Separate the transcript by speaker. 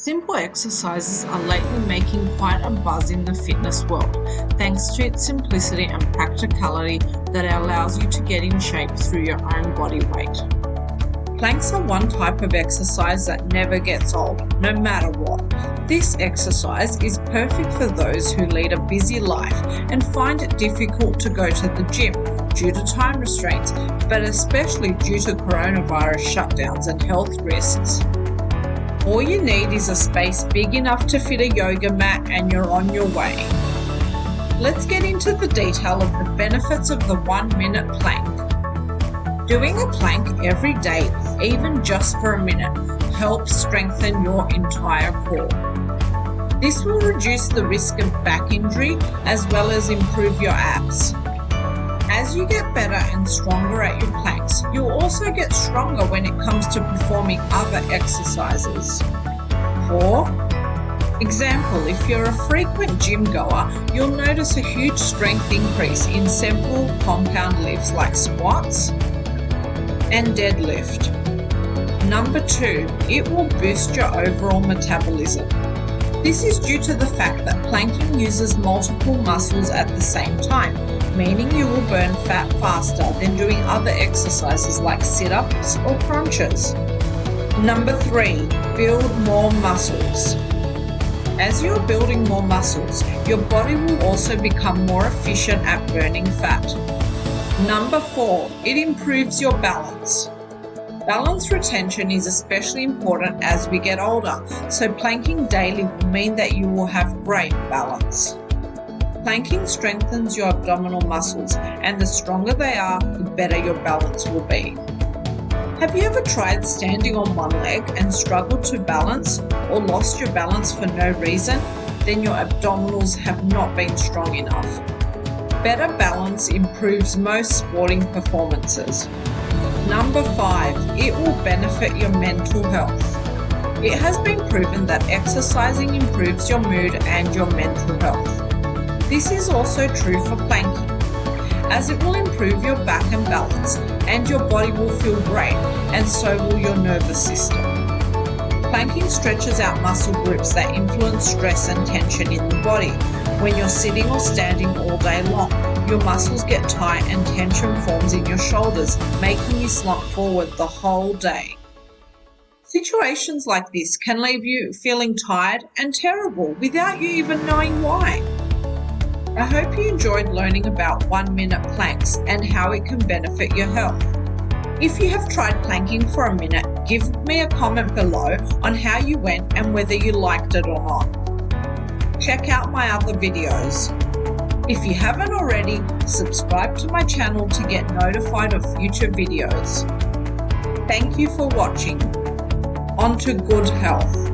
Speaker 1: Simple exercises are lately making quite a buzz in the fitness world, thanks to its simplicity and practicality that allows you to get in shape through your own body weight. Planks are one type of exercise that never gets old, no matter what. This exercise is perfect for those who lead a busy life and find it difficult to go to the gym due to time restraints, but especially due to coronavirus shutdowns and health risks. All you need is a space big enough to fit a yoga mat and you're on your way. Let's get into the detail of the benefits of the 1-minute plank. Doing a plank every day, even just for a minute, helps strengthen your entire core. This will reduce the risk of back injury as well as improve your abs. As you get better and stronger at your planks, you'll also get stronger when it comes to performing other exercises. For example, if you're a frequent gym goer, you'll notice a huge strength increase in simple compound lifts like squats and deadlift. Number 2, it will boost your overall metabolism. This is due to the fact that planking uses multiple muscles at the same time, meaning you will burn fat faster than doing other exercises like sit-ups or crunches. Number 3, build more muscles. As you're building more muscles, your body will also become more efficient at burning fat. Number 4, it improves your balance. Balance retention is especially important as we get older, so planking daily will mean that you will have great balance. Planking strengthens your abdominal muscles, and the stronger they are, the better your balance will be. Have you ever tried standing on one leg and struggled to balance or lost your balance for no reason? Then your abdominals have not been strong enough. Better balance improves most sporting performances. Number 5, it will benefit your mental health. It has been proven that exercising improves your mood and your mental health. This is also true for planking, as it will improve your back and balance, and your body will feel great, and so will your nervous system. Planking stretches out muscle groups that influence stress and tension in the body. When you're sitting or standing all day long, your muscles get tight and tension forms in your shoulders, making you slump forward the whole day. Situations like this can leave you feeling tired and terrible without you even knowing why. I hope you enjoyed learning about 1-minute planks and how it can benefit your health. If you have tried planking for a minute, give me a comment below on how you went and whether you liked it or not. Check out my other videos. If you haven't already, subscribe to my channel to get notified of future videos. Thank you for watching. On to good health.